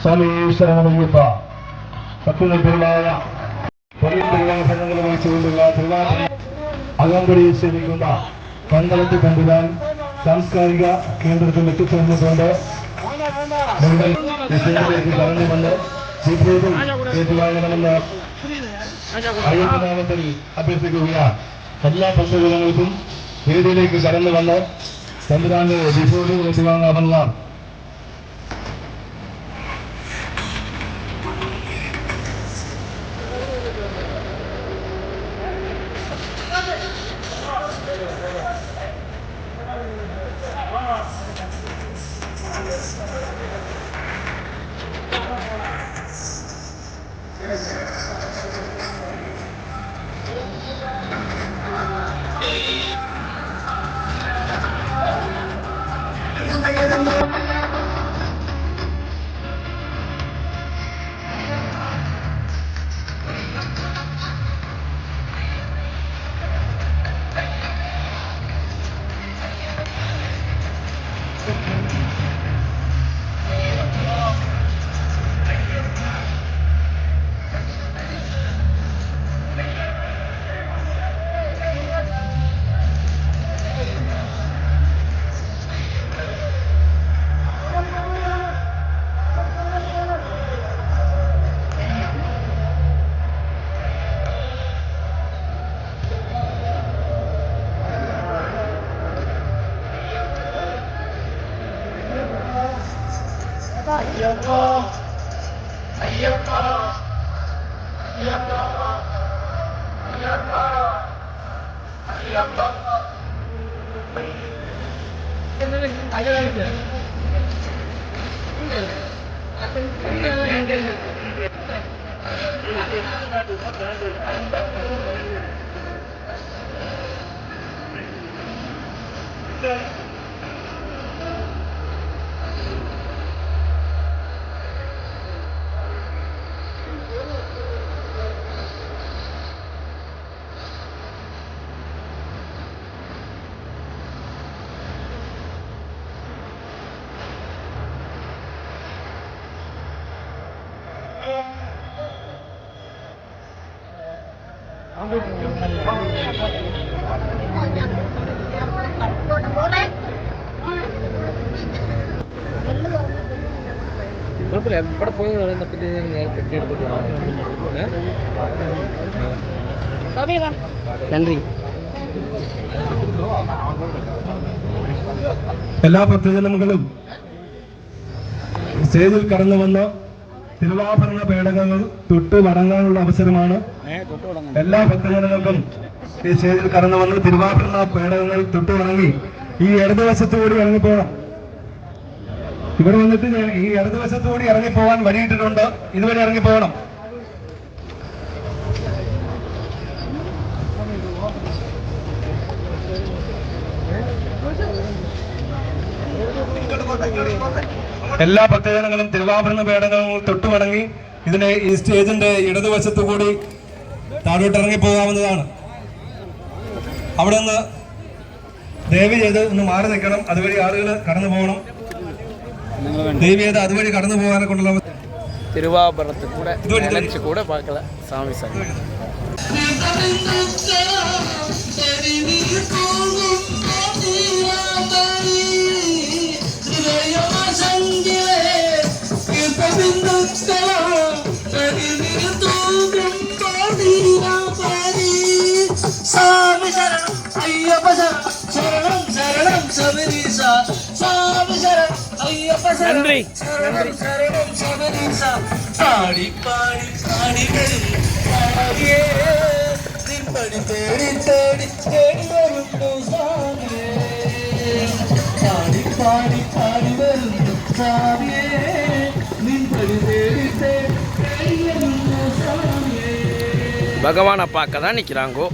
സ്വാമി ശരണമയ്യപ്പ. ഭക്തജനങ്ങളായ വലിയ സംഘങ്ങൾ വഹിച്ചുകൊണ്ടുള്ള തിരുവാതിര അകമ്പടി സേവിക്കുന്ന പന്തളത്ത് തമ്പുരാൻ സാംസ്കാരിക കേന്ദ്രത്തിൽ എത്തിച്ചേർന്നിട്ടുണ്ട്. വിഷയത്തിലേക്ക് കടന്നു വന്ന് ജീവിതം ഏറ്റുവാങ്ങണമെന്ന് അയ്യപ്പനാമത്തിൽ അഭ്യർത്ഥിക്കുകയാണ്. എല്ലാ ഭക്തജനങ്ങൾക്കും വേദിയിലേക്ക് കടന്നു വന്ന് തമ്പുരാന്റെ വിഷയോട് ഏറ്റുവാങ്ങാമെന്നതാണ്. അയ്യപ്പ അയ്യപ്പ അയ്യപ്പ അയ്യപ്പ അയ്യപ്പ എവിടെ പോയി നന്ദി. എല്ലാ ഭക്തജനങ്ങളും സ്റ്റേജിൽ കടന്നു വന്ന് തിരുവാഭരണ പേടകങ്ങൾ തൊട്ട് വണങ്ങാനുള്ള അവസരമാണ്. എല്ലാ ഭക്തജനങ്ങൾക്കും ഈ സ്റ്റേജിൽ കടന്നു വന്ന് തിരുവാഭരണ പേടകങ്ങൾ തൊട്ട് വണങ്ങി ഈ ഇടതുവശത്തുകൂടി ഇറങ്ങിപ്പോകണം. ഇവിടെ വന്നിട്ട് ഈ ഇടതുവശത്തുകൂടി ഇറങ്ങിപ്പോകാൻ വഴിയിട്ടിട്ടുണ്ട്. ഇതുവരെ ഇറങ്ങിപ്പോകണം. എല്ലാ ഭക്തജനങ്ങളും തിരുവാഭരണ പേടകങ്ങൾ തൊട്ടു വണങ്ങി ഈ സ്റ്റേജിന്റെ ഇടതുവശത്തു കൂടി താഴോട്ട് ഇറങ്ങിപ്പോകാവുന്നതാണ്. അവിടെ നിന്ന് ദയവ് ചെയ്ത് ഒന്ന് മാറി നിൽക്കണം. അതുവഴി ആളുകൾ കടന്നു പോകണം. ദയവ് ചെയ്ത് അതുവഴി കടന്നു പോകാനെ കൊണ്ടുള്ള തിരുവാഭരണത്തിൽ കൂടെ പാക്കല സ്വാമി നന്ദി. പാടി പാടി പാടി നിൻപടി തേടി തേടി തേടി വരുന്നു സ്വാമിയേ. പാടി പാടി പാടി വരുന്നു സ്വാമിയേ. നിൻപടി തേടി തേടി തേടി വരുന്നു സ്വാമിയേ. பகவானை பார்க்க தான் நிற்கிறாங்கோ.